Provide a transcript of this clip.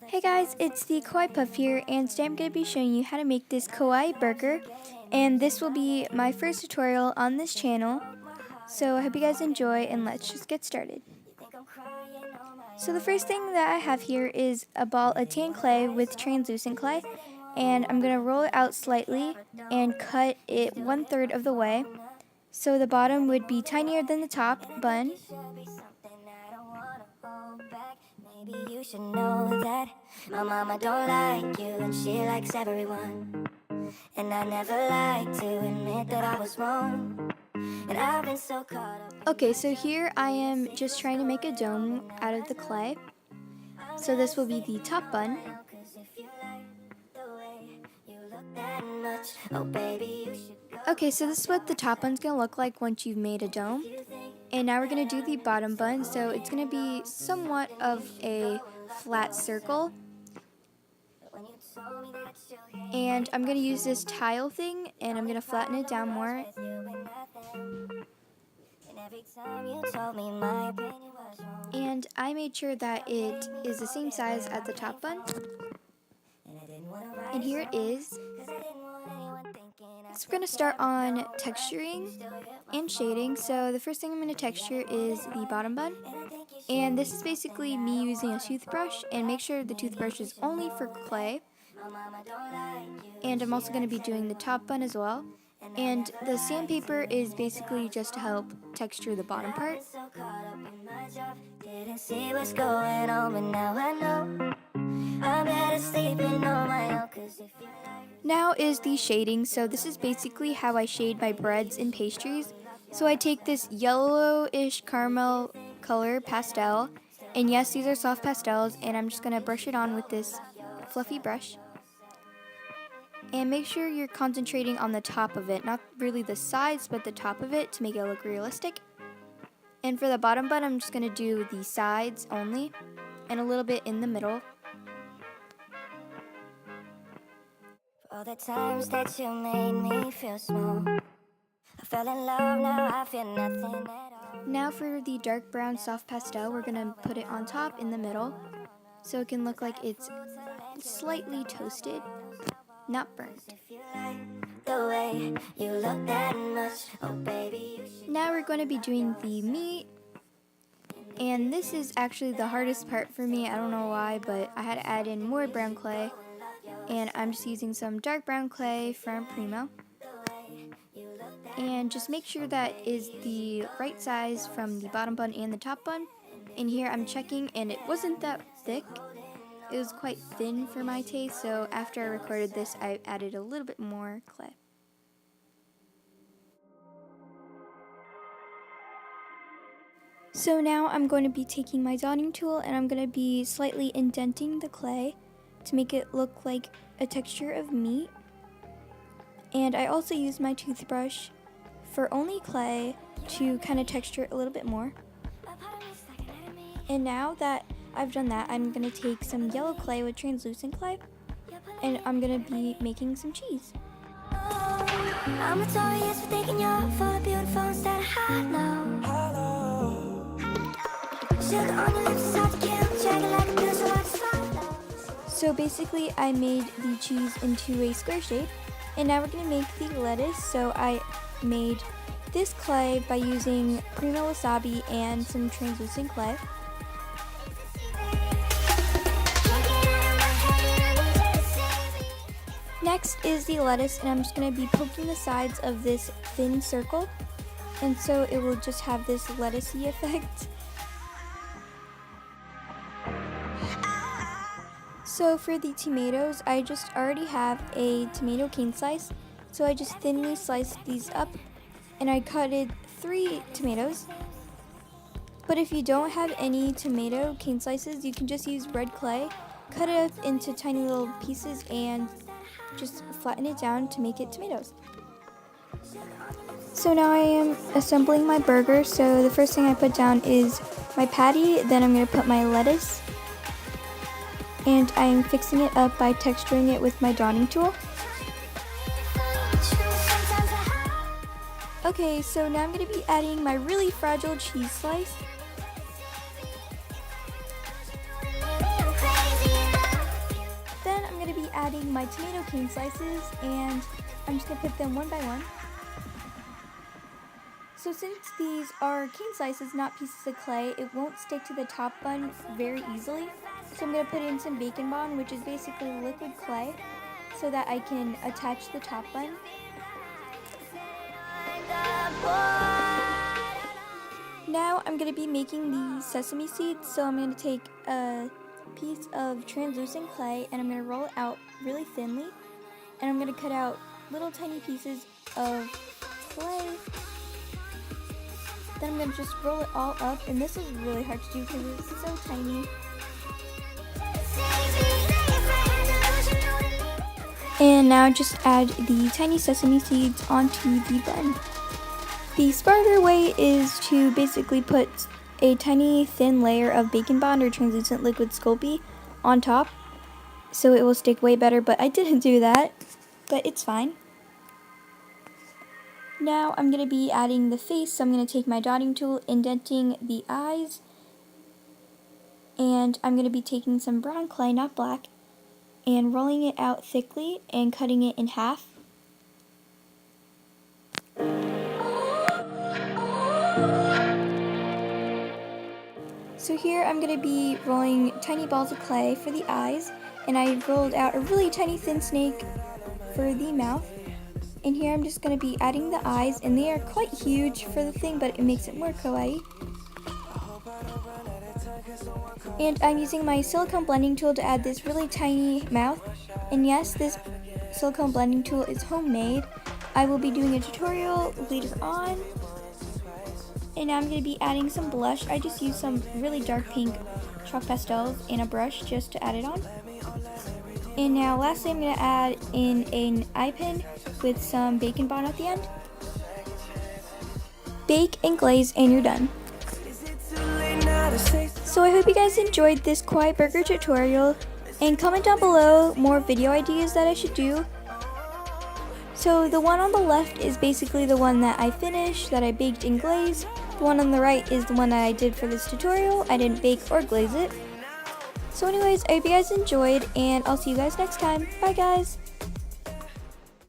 Hey guys, it's the Kawaii Puff here, and today I'm going to be showing you how to make this Kawaii burger, and this will be my first tutorial on this channel, so I hope you guys enjoy, and let's just get started. So the first thing that I have here is a ball of tan clay with translucent clay, and I'm going to roll it out slightly and cut it 1/3 of the way, so the bottom would be tinier than the top bun. Maybe you should know that my mama don't like you and she likes everyone. And I never like to admit that I was wrong. And I've been so caught up. Okay, so here I am just trying to make a dome out of the clay. So this will be the top bun. Okay, so this is what the top bun's gonna look like once you've made a dome. And now we're gonna do the bottom bun, so it's gonna be somewhat of a flat circle. And I'm gonna use this tile thing, and I'm gonna flatten it down more. And I made sure that it is the same size as the top bun. And here it is. So we're going to start on texturing and shading. So the first thing I'm going to texture is the bottom bun. And this is basically me using a toothbrush, and make sure the toothbrush is only for clay. And I'm also going to be doing the top bun as well. And the sandpaper is basically just to help texture the bottom part. Didn't see what's going on, but now I know. I'm better sleeping on my own, 'cause if you like. Now is the shading. So this is basically how I shade my breads and pastries. So I take this yellowish caramel color pastel, and yes, these are soft pastels, and I'm just going to brush it on with this fluffy brush. And make sure you're concentrating on the top of it, not really the sides, but the top of it to make it look realistic. And for the bottom bun, I'm just going to do the sides only, and a little bit in the middle. All the times that you made me feel small, I fell in love, now I feel nothing at all. Now for the dark brown soft pastel, we're going to put it on top in the middle, so it can look like it's slightly toasted, not burnt. The way you look that much, oh baby, you should. Now we're going to be doing the meat, and this is actually the hardest part for me. I don't know why, but I had to add in more brown clay, and I'm just using some dark brown clay from Primo. And just make sure that is the right size from the bottom bun and the top bun. And here I'm checking, and it wasn't that thick. It was quite thin for my taste, so after I recorded this, I added a little bit more clay. So now I'm going to be taking my dotting tool, and I'm going to be slightly indenting the clay to make it look like a texture of meat. And I also use my toothbrush for only clay to kind of texture it a little bit more. And now that I've done that, I'm going to take some yellow clay with translucent clay, and I'm going to be making some cheese. I'm notorious for thinking you're full of beautiful instead of hollow. Sugar on your lips is hard to kill, check it like a pill so I can swallow. So basically I made the cheese into a square shape, and now we're going to make the lettuce. So I made this clay by using Primo wasabi and some translucent clay. Next is the lettuce, and I'm just going to be poking the sides of this thin circle, and so it will just have this lettucey effect. So for the tomatoes, I just already have a tomato cane slice, so I just thinly sliced these up, and I cutted 3 tomatoes. But if you don't have any tomato cane slices, you can just use red clay, cut it up into tiny little pieces, and just flatten it down to make it tomatoes. So now I am assembling my burger. So the first thing I put down is my patty, then I'm going to put my lettuce, and I'm fixing it up by texturing it with my dotting tool. Okay, so now I'm going to be adding my really fragile cheese slice. adding my tomato cane slices, and I'm just going to put them one by one. So since these are cane slices, not pieces of clay, it won't stick to the top bun very easily. So I'm going to put in some bacon bond, which is basically liquid clay, so that I can attach the top bun. Now I'm going to be making the sesame seeds, so I'm going to take a piece of translucent clay and I'm going to roll it out really thinly, and I'm going to cut out little tiny pieces of clay. Then I'm going to just roll it all up, and this is really hard to do because it's so tiny. And now just add the tiny sesame seeds onto the bun. The smarter way is to basically put a tiny thin layer of bacon bond or translucent liquid Sculpey on top, so it will stick way better, but I didn't do that, but it's fine. Now I'm going to be adding the face, so I'm going to take my dotting tool, indenting the eyes, and I'm going to be taking some brown clay, not black, and rolling it out thickly and cutting it in half. So here I'm going to be rolling tiny balls of clay for the eyes, and I rolled out a really tiny thin snake for the mouth. And here I'm just going to be adding the eyes, and they are quite huge for the thing, but it makes it more kawaii. And I'm using my silicone blending tool to add this really tiny mouth. And yes, this silicone blending tool is homemade. I will be doing a tutorial later on. And now I'm going to be adding some blush. I just used some really dark pink chalk pastels and a brush just to add it on. And now lastly I'm going to add in an eye pin with some bacon bond at the end. Bake and glaze and you're done. So I hope you guys enjoyed this Kawaii burger tutorial, and comment down below more video ideas that I should do. So the one on the left is basically the one that I finished, that I baked and glazed. The one on the right is the one that I did for this tutorial. I didn't bake or glaze it. So anyways, I hope you guys enjoyed, and I'll see you guys next time. Bye guys!